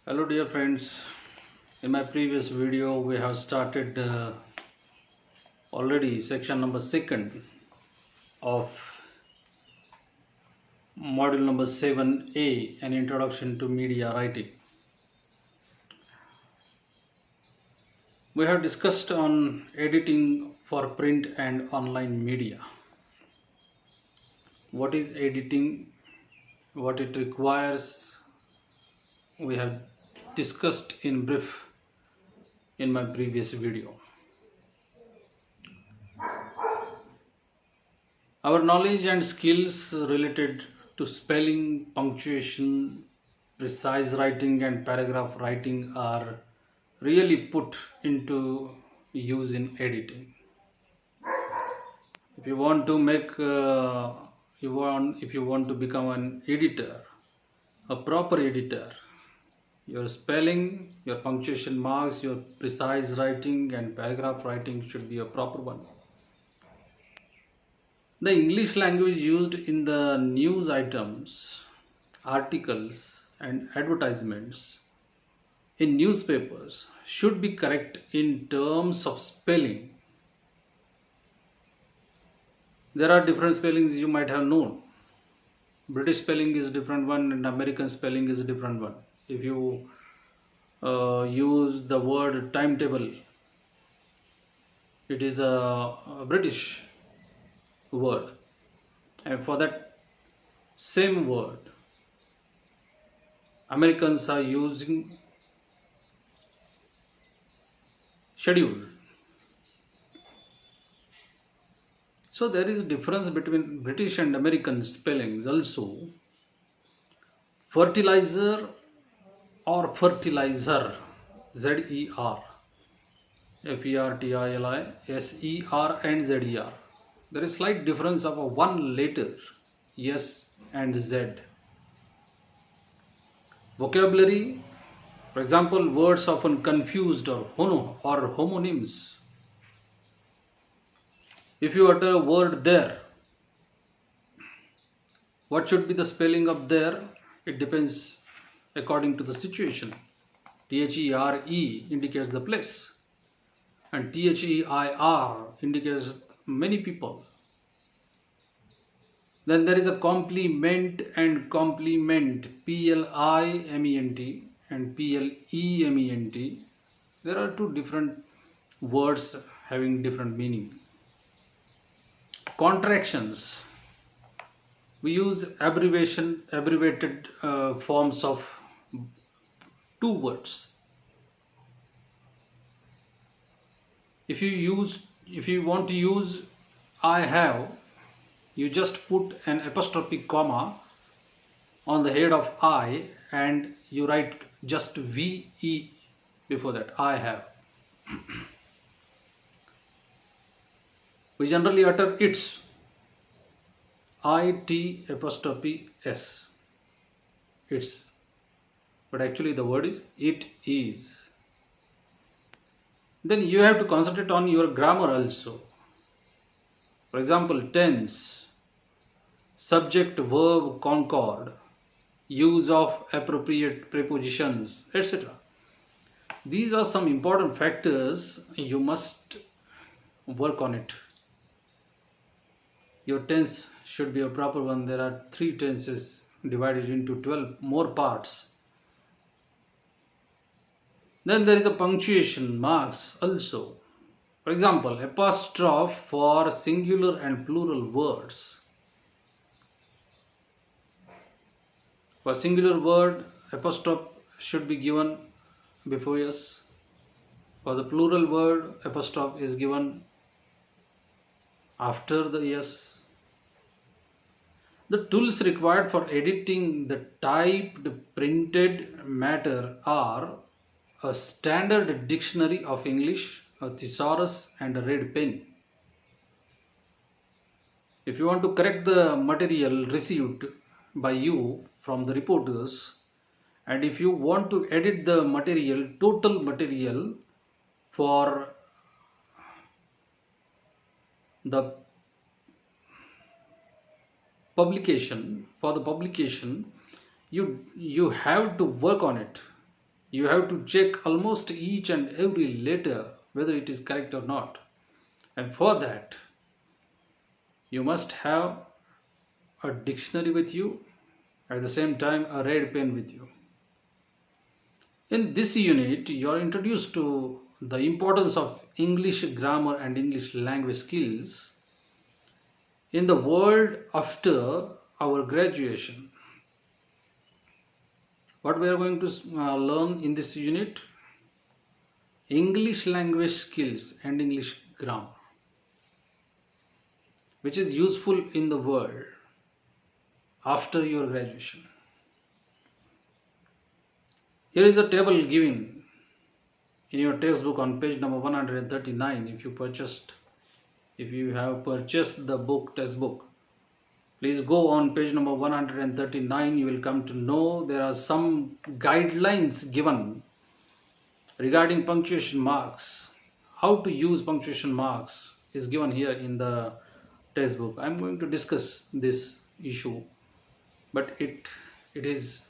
Hello dear friends, in my previous video we have started already section number 2 of module number 7A, an introduction to media writing. We have discussed on editing for print and online media. What is editing, what it requires, we have discussed in brief in my previous video. Our knowledge and skills related to spelling, punctuation, precise writing and paragraph writing are really put into use in editing. If you want to if you want to become an editor, a proper editor, your spelling, your punctuation marks, your precise writing and paragraph writing should be a proper one. The English language used in the news items, articles and advertisements in newspapers should be correct in terms of spelling. There are different spellings you might have known. British spelling is a different one and American spelling is a different one. If you use the word timetable, it is a British word, and for that same word Americans are using schedule. So there is a difference between British and American spellings also. Fertilizer or fertilizer, Z-E-R, F-E-R-T-I-L-I-S-E-R and Z-E-R. There is slight difference of one letter, S and Z. Vocabulary, for example, words often confused or homonyms. If you utter a word there, what should be the spelling of there? It depends according to the situation. T-H-E-R-E indicates the place and T-H-E-I-R indicates many people. Then there is a complement and complement, P-L-I-M-E-N-T and P-L-E-M-E-N-T. There are two different words having different meaning. Contractions. We use abbreviated forms of two words. If you want to use I have, you just put an apostrophe comma on the head of I and you write just V-E before that, I have. We generally utter its, I-T apostrophe S, its, but actually the word is it is. Then you have to concentrate on your grammar also. For example, tense, subject verb concord, use of appropriate prepositions, etc. These are some important factors you must work on it. Your tense should be a proper one. There are 3 tenses divided into 12 more parts. Then there is a punctuation marks also. For example, apostrophe for singular and plural words. For singular word, apostrophe should be given before S. For the plural word, apostrophe is given after the S. The tools required for editing the typed printed matter are a standard dictionary of English, a thesaurus and a red pen. If you want to correct the material received by you from the reporters, and if you want to edit the material, total material for the publication, you have to work on it. You have to check almost each and every letter whether it is correct or not. And for that, you must have a dictionary with you, at the same time a red pen with you. In this unit, you are introduced to the importance of English grammar and English language skills in the world after our graduation. What we are going to learn in this unit? English language skills and English grammar, which is useful in the world after your graduation. Here is a table given in your textbook on page number 139. If you have purchased the book, textbook, please go on page number 139. You will come to know there are some guidelines given regarding punctuation marks. How to use punctuation marks is given here in the textbook. I am going to discuss this issue, but it is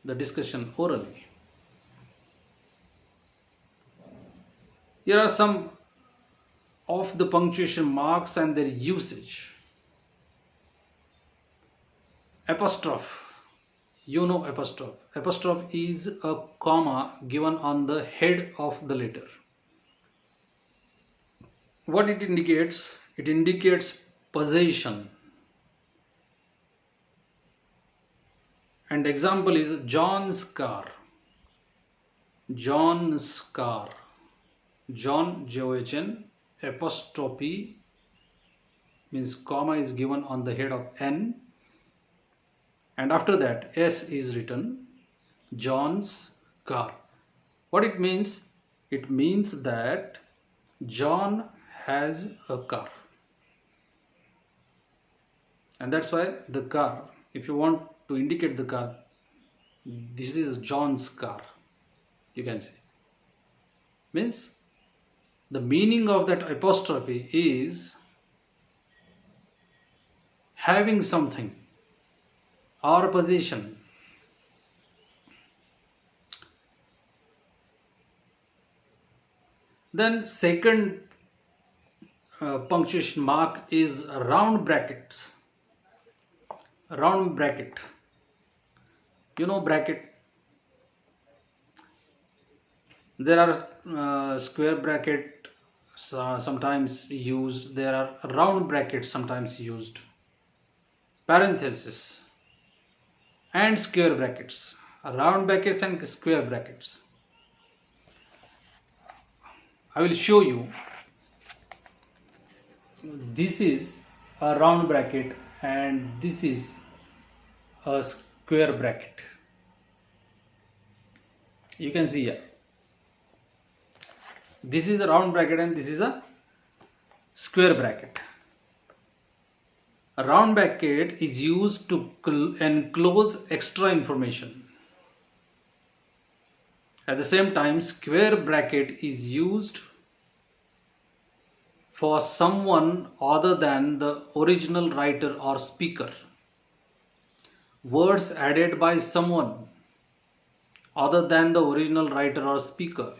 the discussion orally. Here are some of the punctuation marks and their usage. Apostrophe. You know apostrophe. Apostrophe is a comma given on the head of the letter. What it indicates? It indicates possession. And example is John's car. John's car. John, J-O-H-N, apostrophe means comma is given on the head of N, and after that S is written. John's car. What it means? It means that John has a car, and that's why the car, if you want to indicate the car, this is John's car, you can say. Means the meaning of that apostrophe is having something or possession. Then second punctuation mark is round brackets. Round bracket. You know bracket. There are square bracket sometimes used. There are round brackets sometimes used. Parenthesis and square brackets. Round brackets and square brackets. I will show you. This is a round bracket and this is a square bracket. You can see here. This is a round bracket and this is a square bracket. A round bracket is used to enclose extra information. At the same time, square bracket is used for someone other than the original writer or speaker. Words added by someone other than the original writer or speaker.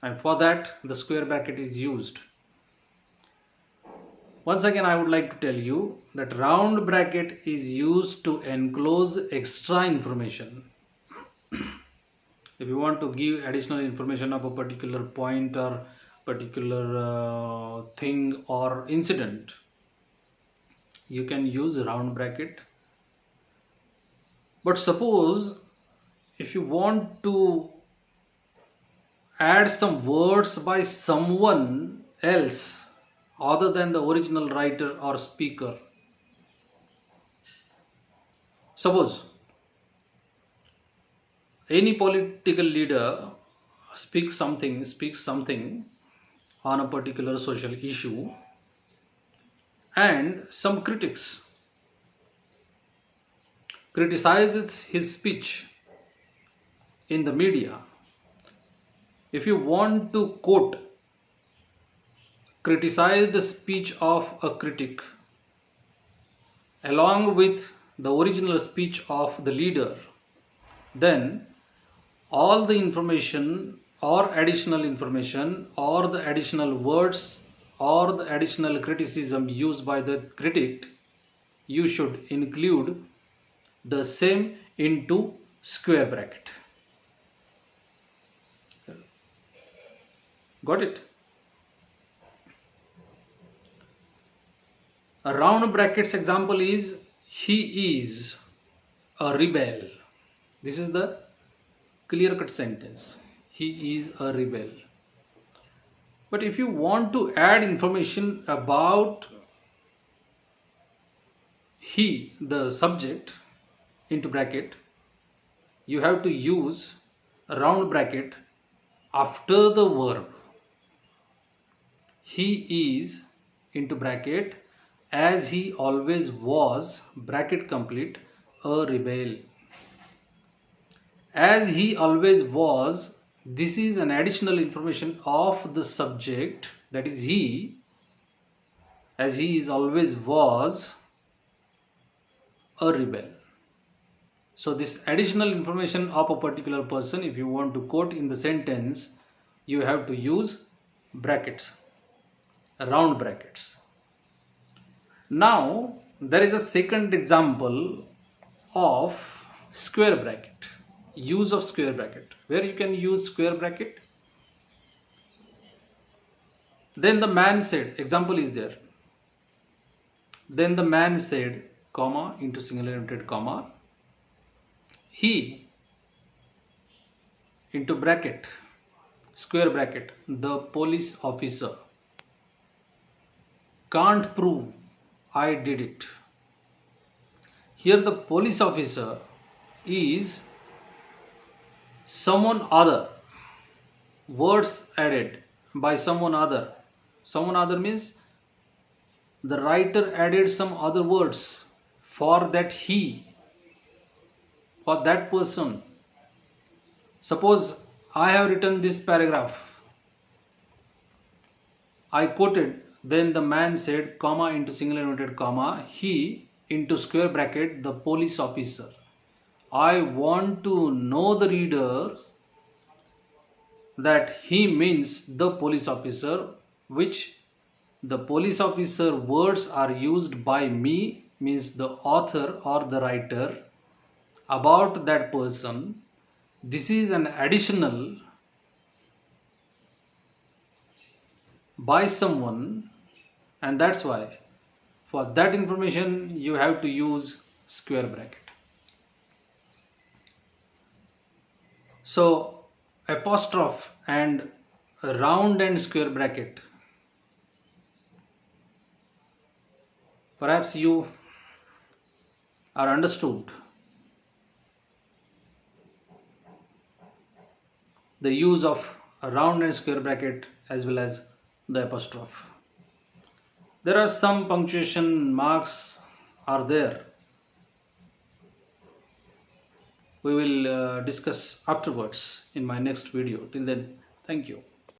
And for that, the square bracket is used. Once again, I would like to tell you that round bracket is used to enclose extra information. If you want to give additional information of a particular point or particular thing or incident, you can use a round bracket. But suppose if you want to add some words by someone else other than the original writer or speaker. Suppose any political leader speaks something on a particular social issue, and some critics criticizes his speech in the media. If you want to quote, criticize the speech of a critic along with the original speech of the leader, then all the information or additional information or the additional words or the additional criticism used by the critic, you should include the same into square bracket. Got it? A round brackets example is he is a rebel. This is the clear cut sentence. He is a rebel. But if you want to add information about he, the subject, into bracket, you have to use a round bracket after the verb. He is into bracket as he always was, bracket complete, a rebel. As he always was, this is an additional information of the subject, that is he, as he is always was a rebel. So this additional information of a particular person, if you want to quote in the sentence, you have to use brackets, round brackets. Now there is a second example of square bracket, use of square bracket, where you can use square bracket. Then the man said, example is there. Then the man said, comma, into singular inverted comma, he, into bracket, square bracket, the police officer, can't prove I did it. Here the police officer is someone other, words added by someone other. Someone other means the writer added some other words for that he, for that person. Suppose I have written this paragraph, I quoted, then the man said, comma, into singular inverted comma, he, into square bracket, the police officer. I want to know the readers that he means the police officer, which the police officer words are used by me, means the author or the writer, about that person. This is an additional by someone, and that's why for that information you have to use square bracket. So apostrophe and round and square bracket, perhaps you are understood the use of a round and square bracket as well as the apostrophe. There are some punctuation marks are there. We will discuss afterwards in my next video. Till then, thank you.